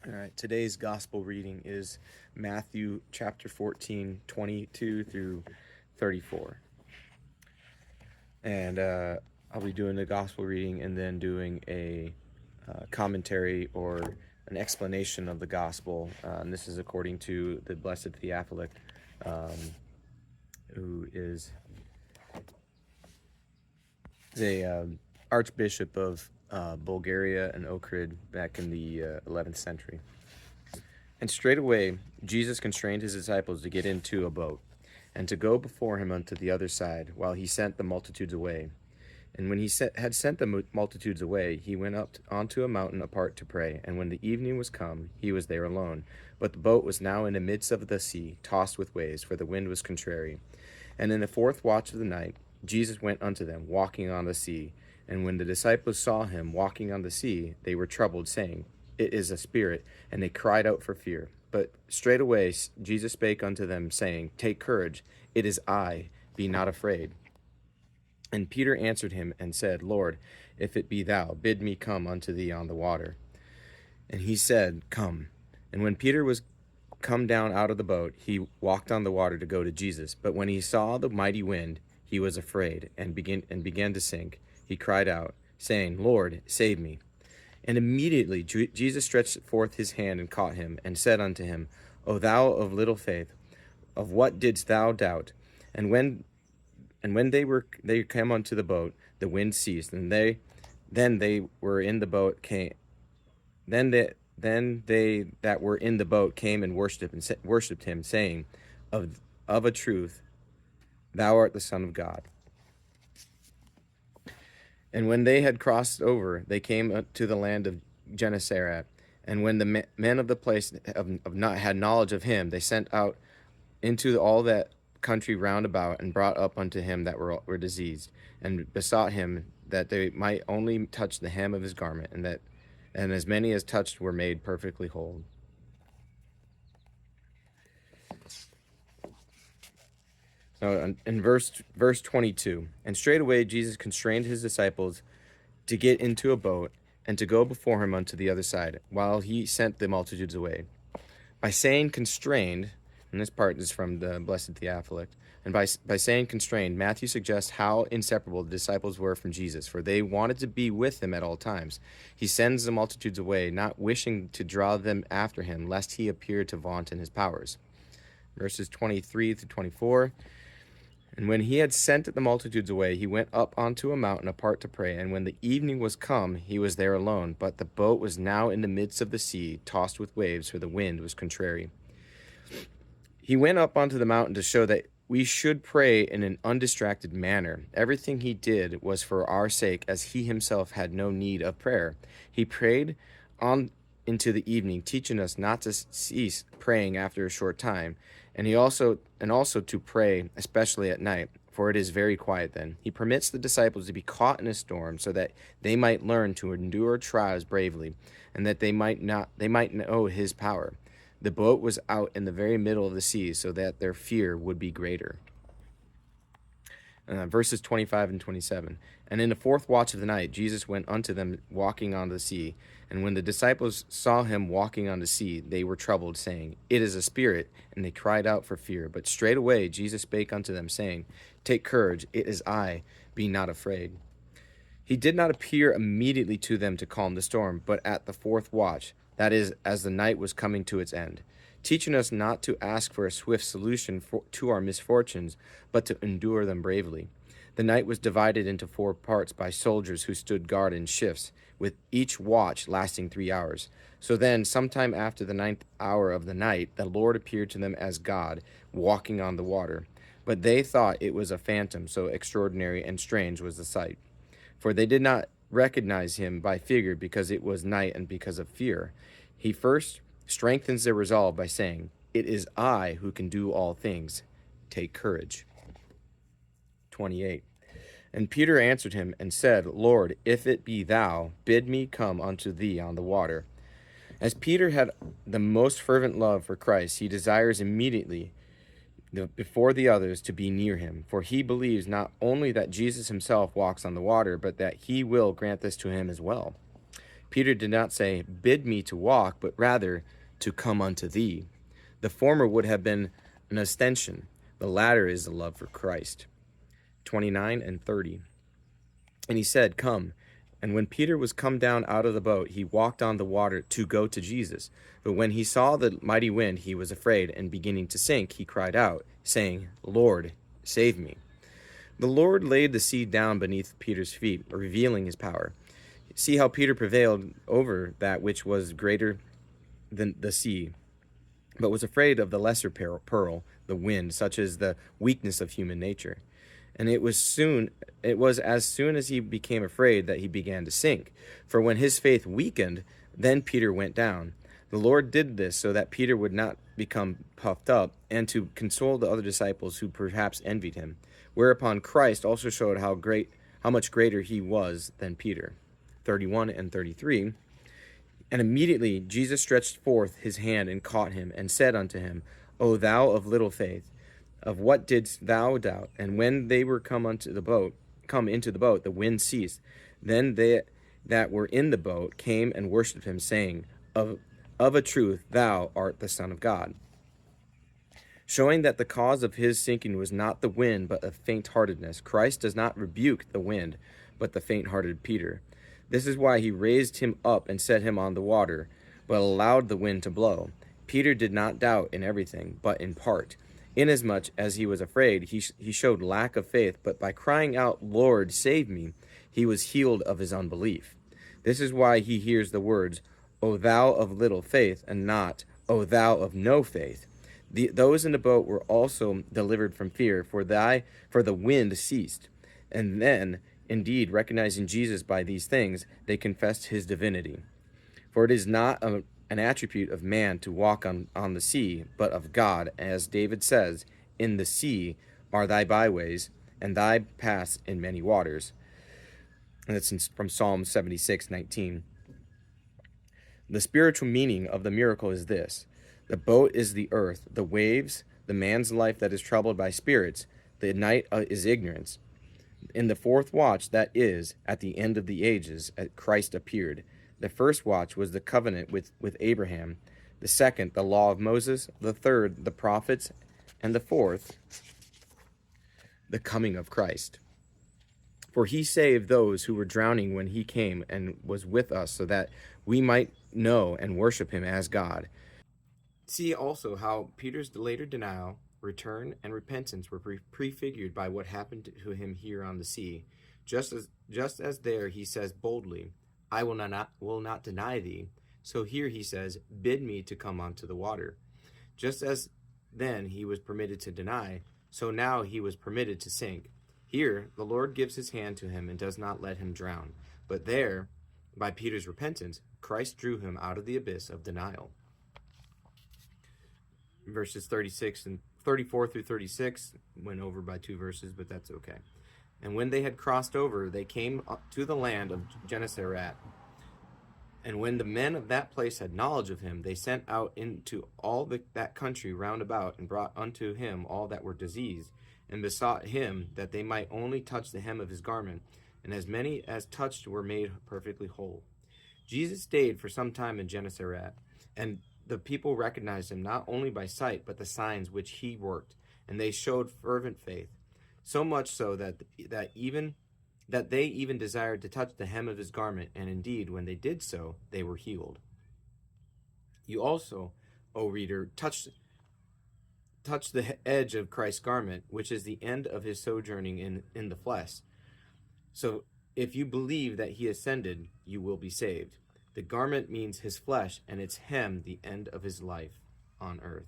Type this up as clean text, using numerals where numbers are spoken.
All right, today's gospel reading is Matthew chapter 14, 22 through 34. And I'll be doing the gospel reading and then doing a commentary or an explanation of the gospel. And this is according to the Blessed Theophylact, who is the Archbishop of Bulgaria and Ohrid back in the 11th century. And straightway Jesus constrained his disciples to get into a boat, and to go before him unto the other side, while he sent the multitudes away. And when he had sent the multitudes away, he went up onto a mountain apart to pray. And when the evening was come, he was there alone. But the boat was now in the midst of the sea, tossed with waves, for the wind was contrary. And in the fourth watch of the night, Jesus went unto them, walking on the sea. And when the disciples saw him walking on the sea, they were troubled, saying, It is a spirit. And they cried out for fear. But straightway Jesus spake unto them, saying, Take courage, it is I, be not afraid. And Peter answered him and said, Lord, if it be thou, bid me come unto thee on the water. And he said, Come. And when Peter was come down out of the boat, he walked on the water to go to Jesus. But when he saw the mighty wind, he was afraid, and began to sink. He cried out, saying, Lord, save me. And immediately Jesus stretched forth his hand and caught him, and said unto him, O thou of little faith, of what didst thou doubt? And when they came unto the boat, the wind ceased, and they were in the boat came. Then they that were in the boat came and worshipped him, saying, Of a truth, thou art the Son of God. And when they had crossed over, they came to the land of Gennesaret. And when the men of the place had knowledge of him, they sent out into all that country round about, and brought up unto him that were diseased, and besought him that they might only touch the hem of his garment, and as many as touched were made perfectly whole. So in verse 22, and straightway Jesus constrained his disciples to get into a boat, and to go before him unto the other side, while he sent the multitudes away. By saying constrained, and this part is from the Blessed Theophylact, and by saying constrained, Matthew suggests how inseparable the disciples were from Jesus, for they wanted to be with him at all times. He sends the multitudes away, not wishing to draw them after him, lest he appear to vaunt in his powers. Verses 23 through 24. And when he had sent the multitudes away, he went up onto a mountain apart to pray. And when the evening was come, he was there alone. But the boat was now in the midst of the sea, tossed with waves, for the wind was contrary. He went up onto the mountain to show that we should pray in an undistracted manner. Everything he did was for our sake, as he himself had no need of prayer. He prayed on into the evening, teaching us not to cease praying after a short time, and also to pray, especially at night, for it is very quiet then. He permits the disciples to be caught in a storm, so that they might learn to endure trials bravely, and that they might know his power. The boat was out in the very middle of the sea, so that their fear would be greater. Verses 25 and 27. And in the fourth watch of the night, Jesus went unto them walking on the sea. And when the disciples saw him walking on the sea, they were troubled, saying, It is a spirit. And they cried out for fear. But straightway Jesus spake unto them, saying, Take courage, it is I, be not afraid. He did not appear immediately to them to calm the storm, but at the fourth watch, that is, as the night was coming to its end, teaching us not to ask for a swift solution to our misfortunes, but to endure them bravely. The night was divided into 4 parts by soldiers who stood guard in shifts, with each watch lasting 3 hours. So then, sometime after the 9th hour of the night, the Lord appeared to them as God, walking on the water. But they thought it was a phantom, so extraordinary and strange was the sight. For they did not recognize him by figure, because it was night, and because of fear. He first strengthens their resolve by saying, It is I who can do all things. Take courage. 28. And Peter answered him and said, Lord, if it be thou, bid me come unto thee on the water. As Peter had the most fervent love for Christ, he desires immediately before the others to be near him, for he believes not only that Jesus himself walks on the water, but that he will grant this to him as well. Peter did not say, "Bid me to walk," but rather, "To come unto thee." The former would have been an ostension. The latter is the love for Christ. 29 and 30. And he said, "Come." And when Peter was come down out of the boat, he walked on the water to go to Jesus. But when he saw the mighty wind, he was afraid, and beginning to sink, he cried out, saying, "Lord, save me." The Lord laid the sea down beneath Peter's feet, revealing his power. See how Peter prevailed over that which was greater than the sea, but was afraid of the lesser peril, the wind, such as the weakness of human nature. And it was as soon as he became afraid that he began to sink. For when his faith weakened, then Peter went down. The Lord did this so that Peter would not become puffed up, and to console the other disciples who perhaps envied him. Whereupon Christ also showed how much greater he was than Peter. 31 and 33. And immediately Jesus stretched forth his hand and caught him, and said unto him, O thou of little faith, of what didst thou doubt? And when they were come into the boat, the wind ceased. Then they that were in the boat came and worshipped him, saying, Of a truth thou art the Son of God. Showing that the cause of his sinking was not the wind, but of faint-heartedness. Christ does not rebuke the wind, but the faint-hearted Peter. This is why he raised him up and set him on the water, but allowed the wind to blow. Peter did not doubt in everything, but in part. Inasmuch as he was afraid, he showed lack of faith, but by crying out, Lord, save me, he was healed of his unbelief. This is why he hears the words, O thou of little faith, and not, O thou of no faith. Those in the boat were also delivered from fear, for the wind ceased. And then, indeed, recognizing Jesus by these things, they confessed his divinity. For it is not an attribute of man to walk on the sea, but of God, as David says, In the sea are thy byways, and thy paths in many waters. And that's from Psalm 76:19. The spiritual meaning of the miracle is this. The boat is the earth, the waves, the man's life that is troubled by spirits, the night is ignorance. In the fourth watch, that is, at the end of the ages, Christ appeared. The first watch was the covenant with Abraham, the second, the law of Moses, the third, the prophets, and the fourth, the coming of Christ. For he saved those who were drowning when he came and was with us, so that we might know and worship him as God. See also how Peter's later denial, return, and repentance were prefigured by what happened to him here on the sea. Just as there he says boldly, I will not deny thee, so here he says, bid me to come onto the water. Just as then he was permitted to deny, so now he was permitted to sink. Here the Lord gives his hand to him and does not let him drown. But there, by Peter's repentance, Christ drew him out of the abyss of denial. Verses 34 through 36 went over by 2 verses, but that's okay. And when they had crossed over, they came to the land of Gennesaret. And when the men of that place had knowledge of him, they sent out into all that country round about, and brought unto him all that were diseased, and besought him that they might only touch the hem of his garment. And as many as touched were made perfectly whole. Jesus stayed for some time in Gennesaret, and the people recognized him not only by sight, but the signs which he worked, and they showed fervent faith, so much so that they even desired to touch the hem of his garment, and indeed, when they did so, they were healed. You also, O reader, touch the edge of Christ's garment, which is the end of his sojourning in the flesh. So if you believe that he ascended, you will be saved. The garment means his flesh, and its hem the end of his life on earth.